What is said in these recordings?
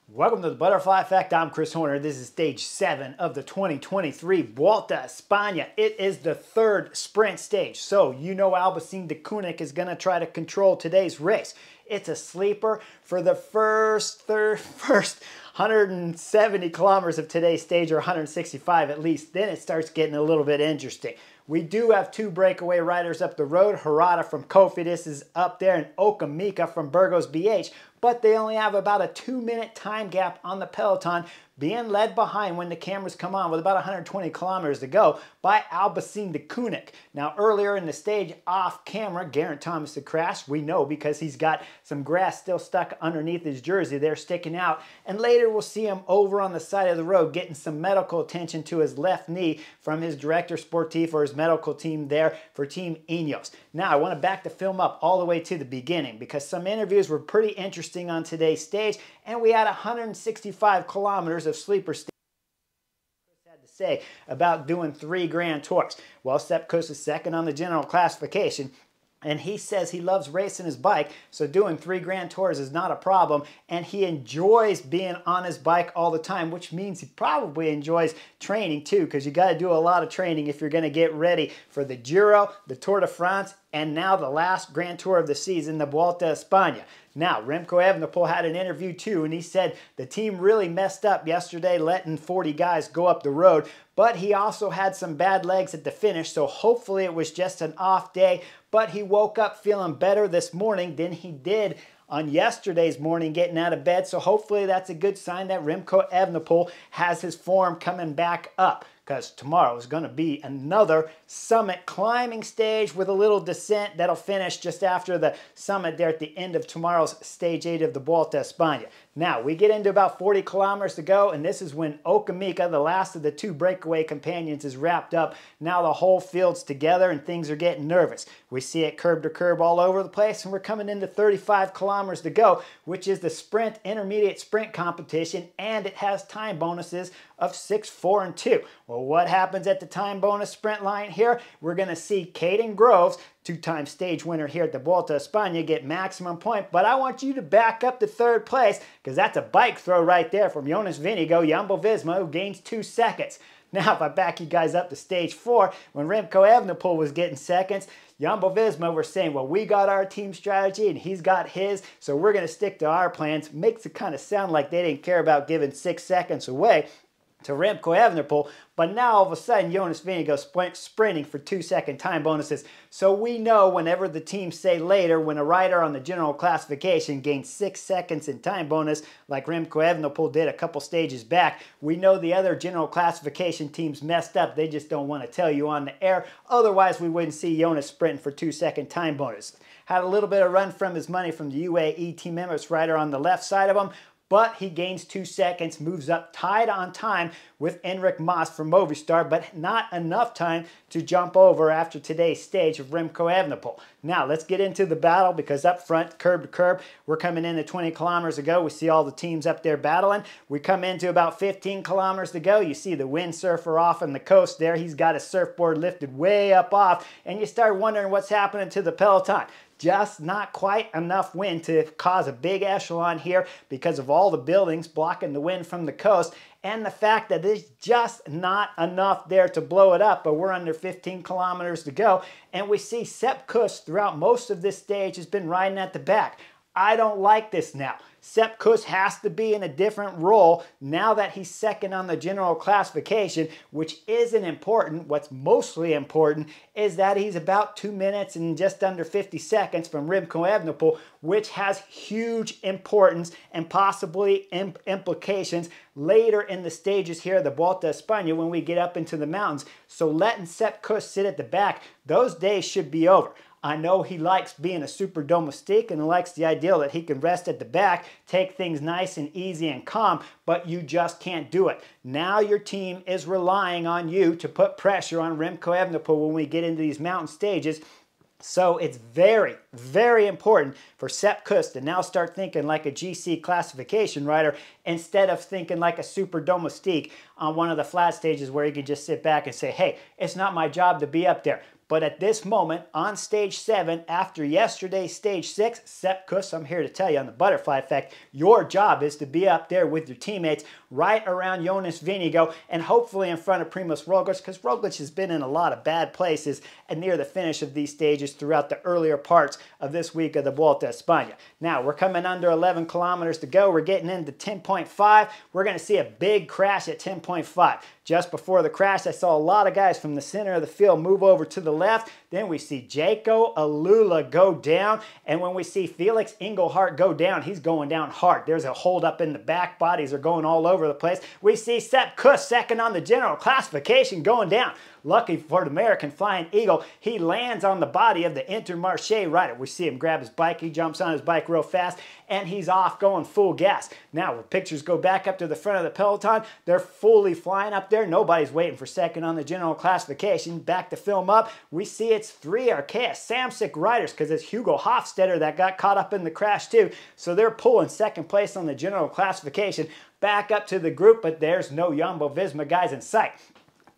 Welcome to the Butterfly Effect. I'm Chris Horner. This is stage 7 of the 2023 Vuelta España. It is the third sprint stage, so you know Alpecin de Koenig is going to try to control today's race. It's a sleeper for the first 170 kilometers of today's stage, or 165 at least. Then it starts getting a little bit interesting. We do have two breakaway riders up the road. Herrada from Cofidis is up there, and Okamika from Burgos BH. But they only have about a 2-minute time gap on the peloton, being led behind when the cameras come on with about 120 kilometers to go by Alpecin de Koenig. Now, earlier in the stage, off camera, Geraint Thomas had crashed. We know because he's got some grass still stuck underneath his jersey there sticking out. And later we'll see him over on the side of the road getting some medical attention to his left knee from his director sportif, or his medical team there for Team Ineos. Now, I want to back the film up all the way to the beginning because some interviews were pretty interesting on today's stage, and we had 165 kilometers of sleeper stage had to say about doing 3 Grand Tours. Well, Sepp Kuss is second on the general classification, and he says he loves racing his bike, so doing 3 Grand Tours is not a problem, and he enjoys being on his bike all the time, which means he probably enjoys training too, because you got to do a lot of training if you're going to get ready for the Giro, the Tour de France, and now the last Grand Tour of the season, the Vuelta España. Now, Remco Evenepoel had an interview too, and he said the team really messed up yesterday letting 40 guys go up the road, but he also had some bad legs at the finish, so hopefully it was just an off day, but he woke up feeling better this morning than he did on yesterday's morning getting out of bed, so hopefully that's a good sign that Remco Evenepoel has his form coming back up, because tomorrow is going to be another summit climbing stage with a little descent that'll finish just after the summit there at the end of tomorrow's stage 8 of the Vuelta España. Now, we get into about 40 kilometers to go, and this is when Okamika, the last of the 2 breakaway companions, is wrapped up. Now the whole field's together, and things are getting nervous. We see it curb to curb all over the place, and we're coming into 35 kilometers to go, which is the sprint, intermediate sprint competition, and it has time bonuses of 6, 4, and 2. Well, what happens at the time bonus sprint line here? We're going to see Caden Groves, 2-time stage winner here at the Vuelta España, get maximum point, but I want you to back up to 3rd place because that's a bike throw right there from Jonas Vingegaard, Jumbo-Visma, who gains 2 seconds. Now, if I back you guys up to stage 4, when Remco Evenepoel was getting seconds, Jumbo-Visma were saying, well, we got our team strategy and he's got his, so we're going to stick to our plans. Makes it kind of sound like they didn't care about giving 6 seconds away to Remco Evenepoel, but now all of a sudden Jonas Vingegaard sprinting for 2-second time bonuses. So we know whenever the teams say later, when a rider on the general classification gains 6 seconds in time bonus, like Remco Evenepoel did a couple stages back, we know the other general classification teams messed up. They just don't want to tell you on the air. Otherwise, we wouldn't see Jonas sprinting for 2-second time bonus. Had a little bit of run from his money from the UAE Team Emirates rider on the left side of him, but he gains 2 seconds, moves up tied on time with Enric Mas from Movistar, but not enough time to jump over after today's stage of Remco Evenepoel. Now, let's get into the battle, because up front, curb to curb, we're coming into 20 kilometers to go. We see all the teams up there battling. We come into about 15 kilometers to go. You see the windsurfer off on the coast there. He's got his surfboard lifted way up off, and you start wondering what's happening to the peloton. Just not quite enough wind to cause a big echelon here because of all the buildings blocking the wind from the coast, and the fact that there's just not enough there to blow it up. But we're under 15 kilometers to go, and we see Sepp Kuss throughout most of this stage has been riding at the back. I don't like this now. Sepp Kuss has to be in a different role now that he's second on the general classification, which isn't important. What's mostly important is that he's about 2 minutes and just under 50 seconds from Remco Evenepoel, which has huge importance and possibly implications later in the stages here at the Vuelta España when we get up into the mountains. So letting Sepp Kuss sit at the back, those days should be over. I know he likes being a super domestique and likes the idea that he can rest at the back, take things nice and easy and calm, but you just can't do it. Now your team is relying on you to put pressure on Remco Evenepoel when we get into these mountain stages. So it's very, very important for Sepp Kuss to now start thinking like a GC classification rider instead of thinking like a super domestique on one of the flat stages where he can just sit back and say, hey, it's not my job to be up there. But at this moment, on stage 7, after yesterday's stage 6, Sepp Kuss, I'm here to tell you on the butterfly effect, your job is to be up there with your teammates right around Jonas Vingegaard and hopefully in front of Primoz Roglič, because Roglič has been in a lot of bad places and near the finish of these stages throughout the earlier parts of this week of the Vuelta a España. Now, we're coming under 11 kilometers to go. We're getting into 10.5. We're going to see a big crash at 10.5. Just before the crash, I saw a lot of guys from the center of the field move over to the left. Then we see Jaco Alula go down. And when we see Felix Engelhardt go down, he's going down hard. There's a hold up in the back. Bodies are going all over the place. We see Sepp Kuss second on the general classification going down. Lucky for the American Flying Eagle, he lands on the body of the Intermarché rider. We see him grab his bike. He jumps on his bike real fast, and he's off going full gas. Now, when pictures go back up to the front of the peloton, they're fully flying up there. Nobody's waiting for second on the general classification. Back to film up, we see it's 3 Arkea Samsic riders, because it's Hugo Hofstetter that got caught up in the crash too. So they're pulling second place on the general classification back up to the group, but there's no Jumbo-Visma guys in sight.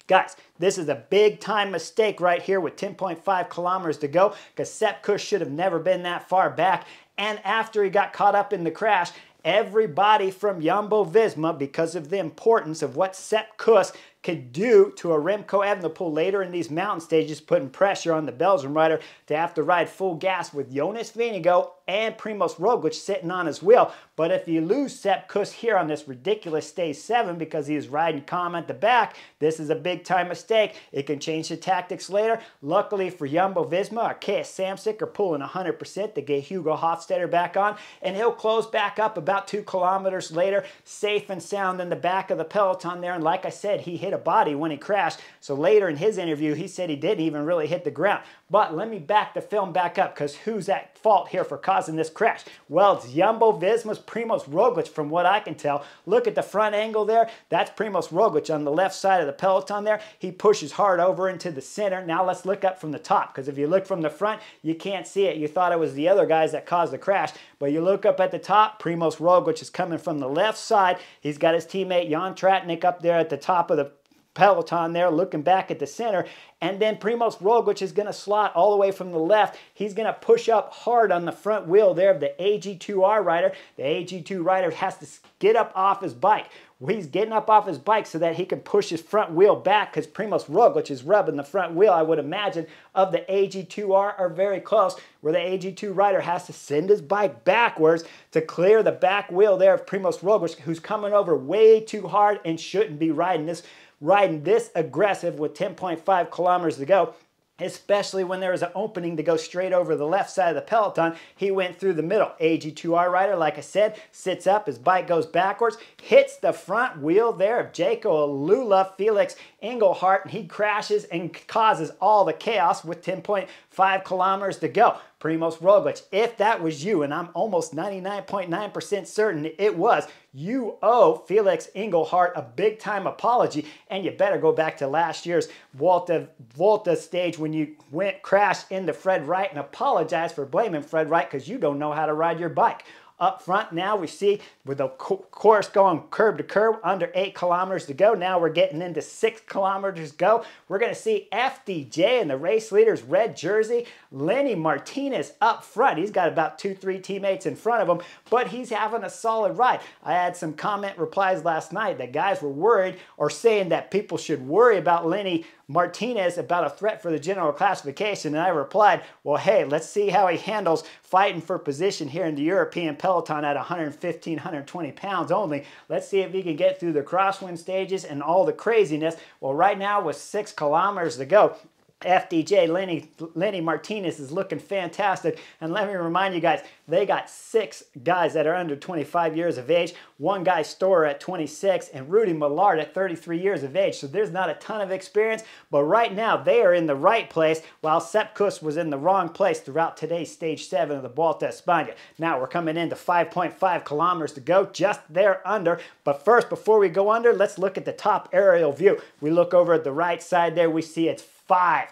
Guys, this is a big time mistake right here with 10.5 kilometers to go, because Sepp Kuss should have never been that far back. And after he got caught up in the crash, everybody from Jumbo-Visma, because of the importance of what Sepp Kuss could do to a Remco Evenepoel later in these mountain stages, putting pressure on the Belgian rider to have to ride full gas with Jonas Vingegaard and Primoz Roglič sitting on his wheel. But if you lose Sepp Kuss here on this ridiculous stage 7 because he was riding calm at the back, this is a big time mistake. It can change the tactics later. Luckily for Jumbo-Visma, Arkea Samsic are pulling 100% to get Hugo Hofstetter back on, and he'll close back up about 2 kilometers later, safe and sound in the back of the peloton there. And like I said, he hit a body when he crashed. So later in his interview, he said he didn't even really hit the ground. But let me back the film back up, because who's at fault here for causing this crash? Well, it's Jumbo-Visma's Primoz Roglič, from what I can tell. Look at the front angle there. That's Primoz Roglič on the left side of the peloton there. He pushes hard over into the center. Now let's look up from the top, because if you look from the front, you can't see it. You thought it was the other guys that caused the crash. But you look up at the top, Primoz Roglič is coming from the left side. He's got his teammate Jan Tratnik up there at the top of the peloton there, looking back at the center. And then Primoz Roglič is going to slot all the way from the left. He's going to push up hard on the front wheel there of the AG2R rider. The AG2 rider has to get up off his bike. He's getting up off his bike so that he can push his front wheel back, because Primoz Roglič is rubbing the front wheel, I would imagine, of the AG2R are very close, where the AG2 rider has to send his bike backwards to clear the back wheel there of Primoz Roglič, who's coming over way too hard and shouldn't be riding this aggressive with 10.5 kilometers to go, especially when there was an opening to go straight over the left side of the peloton. He went through the middle. AG2R rider, like I said, sits up, his bike goes backwards, hits the front wheel there of Jaco Alula, Felix Engelhardt, and he crashes and causes all the chaos with 10.5 kilometers to go. Primoz Roglič, if that was you, and I'm almost 99.9% certain it was, you owe Felix Engelhardt a big-time apology, and you better go back to last year's Vuelta stage when you crashed into Fred Wright and apologize for blaming Fred Wright because you don't know how to ride your bike. Up front now we see with the course going curb to curb, under 8 kilometers to go. Now we're getting into 6 kilometers to go. We're going to see FDJ in the race leader's red jersey. Lenny Martinez up front. He's got about 2-3 teammates in front of him, but he's having a solid ride. I had some comment replies last night that guys were worried or saying that people should worry about Lenny Martinez about a threat for the general classification, and I replied, well, hey, let's see how he handles fighting for position here in the European peloton at 115, 120 pounds only. Let's see if he can get through the crosswind stages and all the craziness. Well, right now with 6 kilometers to go, FDJ Lenny Martinez is looking fantastic. And let me remind you guys, they got 6 guys that are under 25 years of age. One guy, Storer, at 26, and Rudy Millard at 33 years of age. So there's not a ton of experience, but right now they are in the right place, while Sepp Kuss was in the wrong place throughout today's stage 7 of the Vuelta a España. Now we're coming into 5.5 kilometers to go, just there under. But first, before we go under, let's look at the top aerial view. We look over at the right side there, we see it's five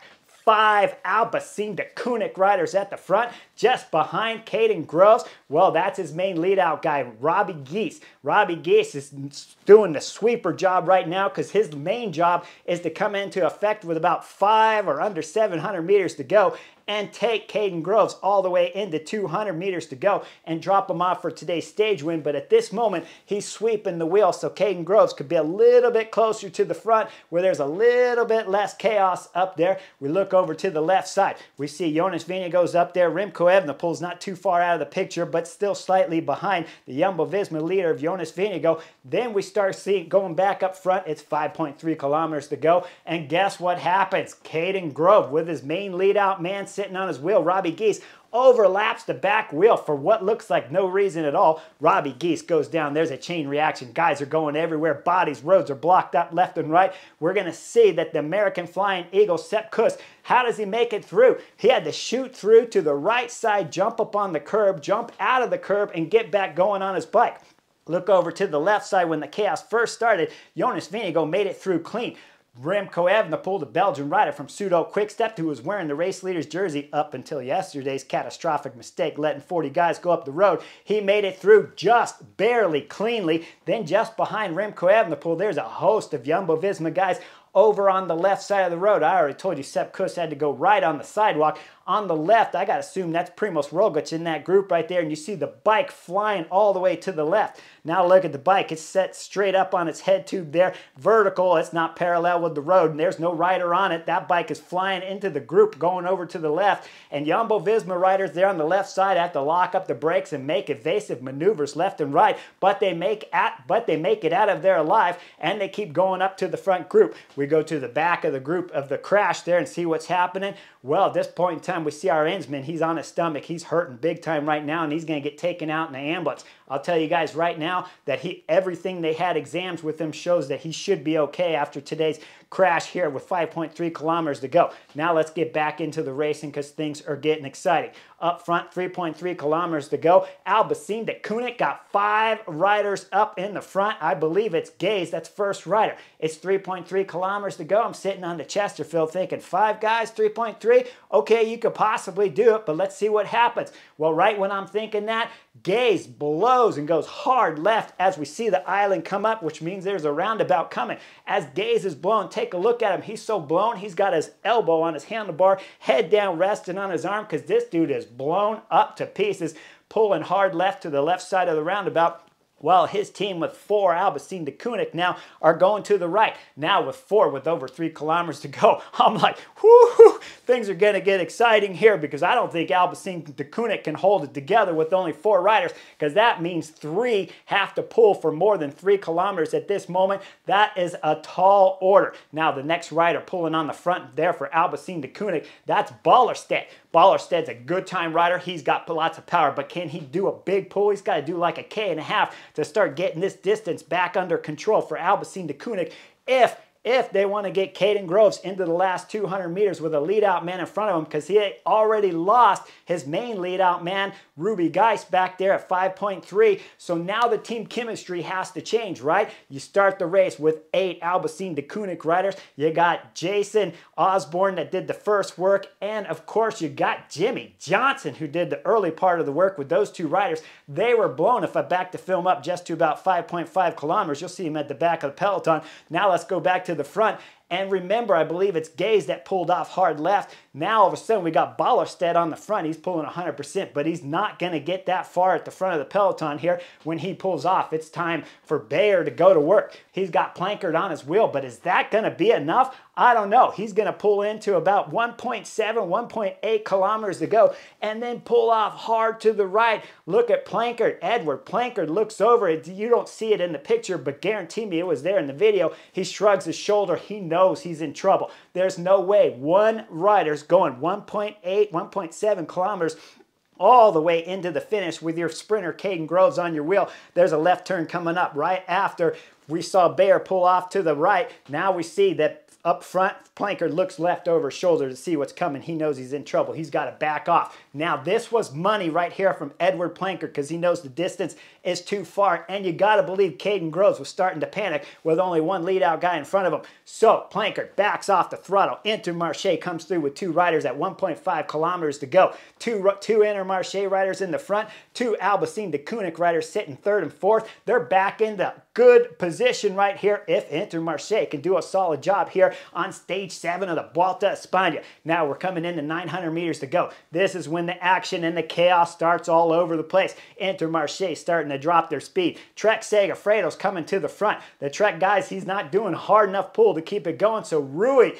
Alpecin de Koenig riders at the front. just behind Caden Groves, well, that's his main lead-out guy, Robbie Geese. Robbie Geese is doing the sweeper job right now because his main job is to come into effect with about 5 or under 700 meters to go and take Caden Groves all the way into 200 meters to go and drop him off for today's stage win. But at this moment, he's sweeping the wheel, so Caden Groves could be a little bit closer to the front where there's a little bit less chaos up there. We look over to the left side. We see Jonas Vingegaard goes up there. Remco Evenepoel's not too far out of the picture, but still slightly behind the Jumbo-Visma leader of Jonas Vingegaard. Then we start seeing going back up front. It's 5.3 kilometers to go. And guess what happens? Caden Groves, with his main lead-out man sitting on his wheel, Robbie Geese, overlaps the back wheel for what looks like no reason at all. Robbie Geese goes down. There's a chain reaction. Guys are going everywhere. Bodies, roads are blocked up left and right. We're going to see that the American Flying Eagle, Sepp Kuss, how does he make it through? He had to shoot through to the right side, jump up on the curb, jump out of the curb, and get back going on his bike. Look over to the left side. When the chaos first started, Jonas Vingegaard made it through clean. Remco Evenepoel, the Belgian rider from Pseudo Quickstep, who was wearing the race leader's jersey up until yesterday's catastrophic mistake, letting 40 guys go up the road. He made it through just barely cleanly. Then just behind Remco Evenepoel, there's a host of Jumbo-Visma guys over on the left side of the road. I already told you Sepp Kuss had to go right on the sidewalk. On the left, I got to assume that's Primoz Roglič in that group right there, and you see the bike flying all the way to the left. Now look at the bike. It's set straight up on its head tube there, vertical. It's not parallel with the road, and there's no rider on it. That bike is flying into the group going over to the left, and Jumbo-Visma riders there on the left side have to lock up the brakes and make evasive maneuvers left and right, but they make it out of there alive, and they keep going up to the front group. We go to the back of the group of the crash there and see what's happening. Well, at this point in time, we see our Ensman. He's on his stomach. He's hurting big time right now, and he's going to get taken out in the ambulance. I'll tell you guys right now that everything they had exams with him shows that he should be okay after today's crash here with 5.3 kilometers to go. Now let's get back into the racing because things are getting exciting. Up front, 3.3 kilometers to go. Albacete de Koenig got 5 riders up in the front. I believe it's Gaze, that's first rider. It's 3.3 kilometers to go. I'm sitting on the Chesterfield thinking 5 guys, 3.3. Okay, you could possibly do it, but let's see what happens. Well, right when I'm thinking that, Gaze blows and goes hard left as we see the island come up, which means there's a roundabout coming. As Gaze is blown, take a look at him. He's so blown, he's got his elbow on his handlebar, head down resting on his arm because this dude is blown up to pieces, pulling hard left to the left side of the roundabout. While his team with 4, Albacete de Koenig now, are going to the right. Now with 4, with over 3 kilometers to go, I'm like, whoo, things are going to get exciting here because I don't think Albacete de Koenig can hold it together with only 4 riders because that means 3 have to pull for more than 3 kilometers at this moment. That is a tall order. Now the next rider pulling on the front there for Albacete de Koenig, that's Ballerstedt. Ballerstedt's a good time rider. He's got lots of power, but can he do a big pull? He's got to do like a K.5 to start getting this distance back under control for Albacete de Koenig if they want to get Caden Groves into the last 200 meters with a lead-out man in front of him because he had already lost his main lead-out man, Ruby Geis, back there at 5.3. So now the team chemistry has to change, right? You start the race with 8 Albacete de Koenig riders. You got Jason Osborne that did the first work, and of course you got Jimmy Johnson who did the early part of the work with those 2 riders. They were blown. If I back the film up just to about 5.5 kilometers, you'll see him at the back of the peloton. Now let's go back to the front. And remember, I believe it's Gaze that pulled off hard left. Now, all of a sudden, we got Ballerstedt on the front. He's pulling 100%, but he's not going to get that far at the front of the peloton here when he pulls off. It's time for Bayer to go to work. He's got Plankert on his wheel, but is that going to be enough? I don't know. He's going to pull into about 1.7, 1.8 kilometers to go and then pull off hard to the right. Look at Plankert. Edward Plankert looks over it. You don't see it in the picture, but guarantee me it was there in the video. He shrugs his shoulder. He knows he's in trouble. There's no way one rider's going 1.8, 1.7 kilometers all the way into the finish with your sprinter Caden Groves on your wheel. There's a left turn coming up right after we saw Bayer pull off to the right. Now we see that up front, Plankert looks left over his shoulder to see what's coming. He knows he's in trouble. He's got to back off. Now, this was money right here from Edward Plankert because he knows the distance is too far. And you got to believe Caden Groves was starting to panic with only 1 lead-out guy in front of him. So, Plankert backs off the throttle. Intermarché comes through with 2 riders at 1.5 kilometers to go. Two Intermarché Intermarché riders in the front, 2 Alpecin Deceuninck riders sitting 3rd and 4th. They're back into good position right here if Intermarché can do a solid job here on stage 7 of the Vuelta a España. Now we're coming into 900 meters to go. This is when the action and the chaos starts all over the place. Intermarché starting to drop their speed. Trek Segafredo's coming to the front. The Trek guys, he's not doing hard enough pull to keep it going, so Rui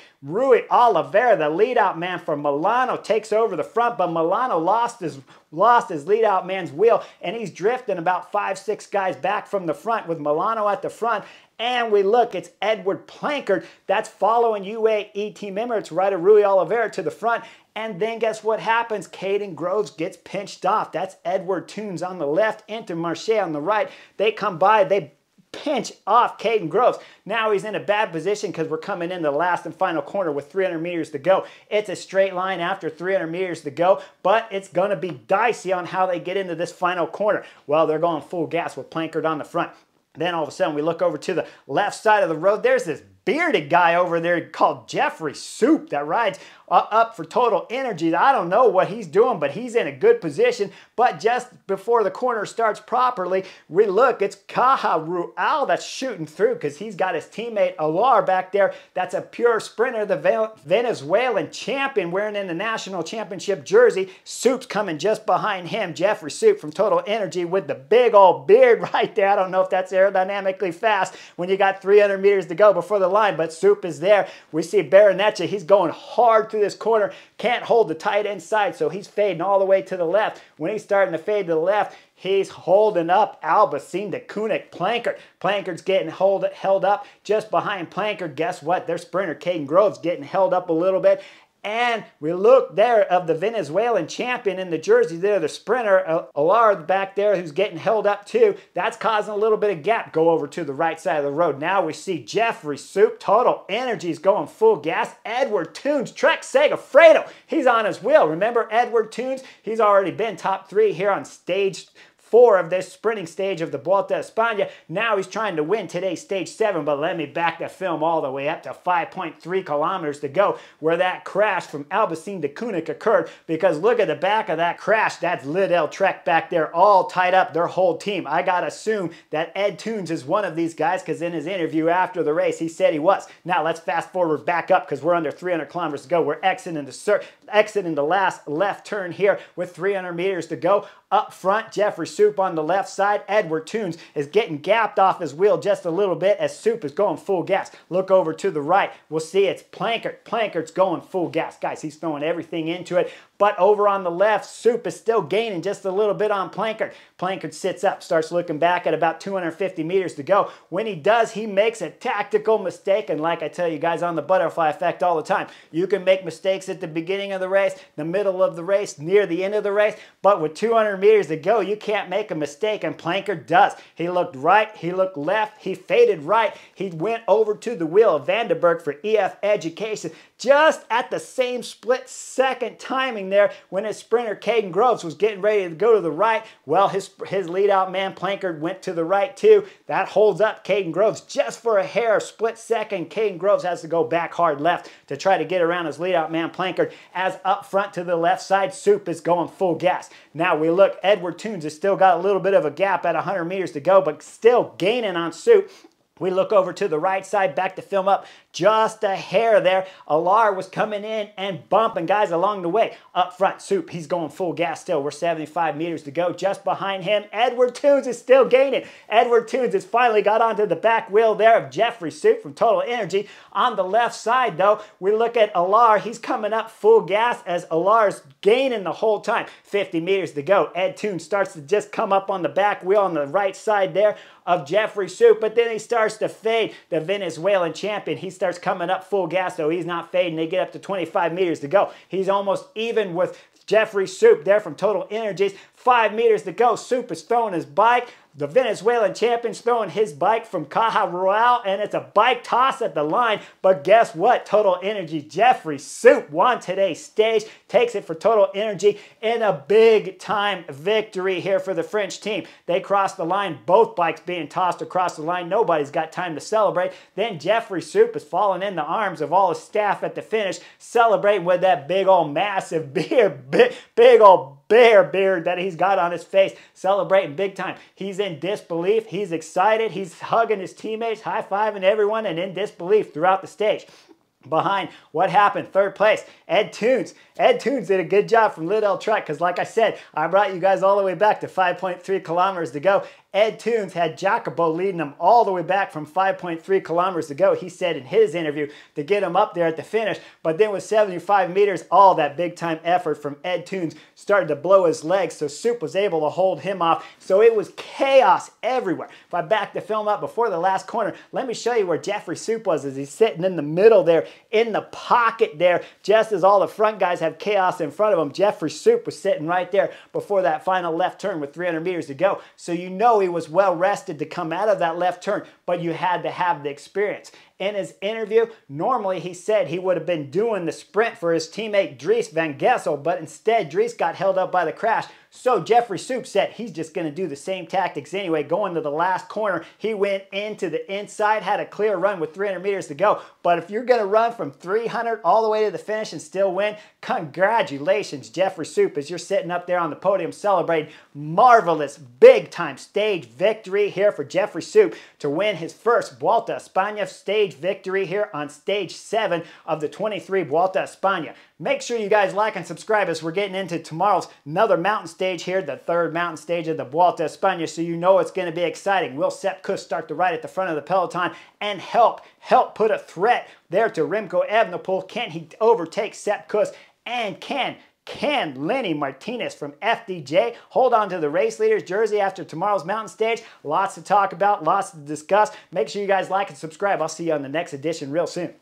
Oliveira, the lead-out man from Milano, takes over the front, but Milano lost his lead-out man's wheel, and he's drifting about 5-6 guys back from the front with Milano at the front. And we look, it's Edward Plankert that's following UAE Team Emirates rider Rui Oliveira to the front. And then guess what happens? Caden Groves gets pinched off. That's Edward Toons on the left, Intermarché on the right. They come by, they pinch off Caden Groves. Now he's in a bad position because we're coming in the last and final corner with 300 meters to go. It's a straight line after 300 meters to go, but it's going to be dicey on how they get into this final corner. Well, they're going full gas with Plankert on the front. Then all of a sudden we look over to the left side of the road. There's this bearded guy over there called Jeffrey Soup that rides up for Total Energies. I don't know what he's doing, but he's in a good position. But just before the corner starts properly, we look, it's Caja Rual that's shooting through because he's got his teammate Alar back there. That's a pure sprinter, the Venezuelan champion wearing in the national championship jersey. Soup's coming just behind him, Jeffrey Soup from Total Energy with the big old beard right there. I don't know if that's aerodynamically fast when you got 300 meters to go before the line, but Soup is there. We see Baronetcha, he's going hard through this corner, can't hold the tight inside, so he's fading all the way to the left. When he's starting to fade to the left, he's holding up Alpecin Deceuninck Plankert. Plankert's getting held up just behind Plankert. Guess what? Their sprinter Caden Groves getting held up a little bit. And we look there of the Venezuelan champion in the jersey there, the sprinter, Alar back there, who's getting held up too. That's causing a little bit of gap. Go over to the right side of the road. Now we see Jeffrey Soup, Total Energies going full gas. Edward Toons, Trek Segafredo, he's on his wheel. Remember Edward Toons? He's already been top 3 here on stage 4 of this sprinting stage of the Vuelta a España. Now he's trying to win today's stage 7, but let me back the film all the way up to 5.3 kilometers to go where that crash from Alpecin Deceuninck occurred, because look at the back of that crash. That's Liddell Trek back there all tied up, their whole team. I gotta assume that Ed Toons is one of these guys because in his interview after the race, he said he was. Now let's fast forward back up because we're under 300 kilometers to go. We're exiting the last left turn here with 300 meters to go. Up front, Jeffrey Soup on the left side. Edward Toons is getting gapped off his wheel just a little bit as Soup is going full gas. Look over to the right. We'll see it's Plankert. Plankert's going full gas. Guys, he's throwing everything into it. But over on the left, Soup is still gaining just a little bit on Plankert. Plankert sits up, starts looking back at about 250 meters to go. When he does, he makes a tactical mistake. And like I tell you guys on the butterfly effect all the time, you can make mistakes at the beginning of the race, the middle of the race, near the end of the race. But with 200 meters to go, you can't make a mistake, and Plankert does. He looked right, he looked left, he faded right. He went over to the wheel of Vandenberg for EF Education just at the same split second timing there when his sprinter Caden Groves was getting ready to go to the right. Well, his lead out man Plankert went to the right too. That holds up Caden Groves just for a hair, split second. Caden Groves has to go back hard left to try to get around his lead out man Plankert, as up front to the left side, Soup is going full gas. Now we look, Edward Toons has still got a little bit of a gap at 100 meters to go, but still gaining on Soup. We look over to the right side, back to film up, just a hair there. Alar was coming in and bumping guys along the way. Up front, Soup, he's going full gas still. We're 75 meters to go. Just behind him, Edward Toons is still gaining. Edward Toons has finally got onto the back wheel there of Jeffrey Soup from Total Energy. On the left side, though, we look at Alar. He's coming up full gas as Alar's gaining the whole time. 50 meters to go. Ed Toons starts to just come up on the back wheel on the right side there of Jeffrey Soup, but then he starts to fade. The Venezuelan champion, he starts coming up full gas, so he's not fading. They get up to 25 meters to go. He's almost even with Jeffrey Soup there from Total Energies. 5 meters to go. Soup is throwing his bike. The Venezuelan champion's throwing his bike from Caja Rural, and it's a bike toss at the line. But guess what? Total Energy Jeffrey Soup won today's stage, takes it for Total Energy in a big-time victory here for the French team. They crossed the line, both bikes being tossed across the line. Nobody's got time to celebrate. Then Jeffrey Soup is falling in the arms of all his staff at the finish, celebrating with that big old massive beer, big old bear beard that he's got on his face, celebrating big time. He's in disbelief. He's excited. He's hugging his teammates, high-fiving everyone, and in disbelief throughout the stage. Behind what happened, third place, Ed Toons. Ed Toons did a good job from Liddell Trek because, like I said, I brought you guys all the way back to 5.3 kilometers to go. Ed Toons had Jacopo leading him all the way back from 5.3 kilometers to go, he said in his interview, to get him up there at the finish. But then with 75 meters, all that big-time effort from Ed Toons started to blow his legs, so Soup was able to hold him off. So it was chaos everywhere. If I back the film up before the last corner, let me show you where Jeffrey Soup was as he's sitting in the middle there, in the pocket there, just as all the front guys have chaos in front of him. Jeffrey Soup was sitting right there before that final left turn with 300 meters to go. So you know he was well rested to come out of that left turn, but you had to have the experience. In his interview, normally he said he would have been doing the sprint for his teammate Dries Van Gessel, but instead Dries got held up by the crash. So Jeffrey Soup said he's just going to do the same tactics anyway. Going to the last corner, he went into the inside, had a clear run with 300 meters to go. But if you're going to run from 300 all the way to the finish and still win, congratulations, Jeffrey Soup, as you're sitting up there on the podium celebrating. Marvelous big-time stage victory here for Jeffrey Soup to win his first Vuelta a España stage victory here on stage 7 of the 23 Vuelta a España. Make sure you guys like and subscribe as we're getting into tomorrow's another mountain stage here, the third mountain stage of the Vuelta a España, so you know it's going to be exciting. Will Sepp Kuss start to ride at the front of the peloton and help put a threat there to Remco Evenepoel? Can he overtake Sepp Kuss? And can Lenny Martinez from FDJ hold on to the race leader's jersey after tomorrow's mountain stage? Lots to talk about, lots to discuss. Make sure you guys like and subscribe. I'll see you on the next edition real soon.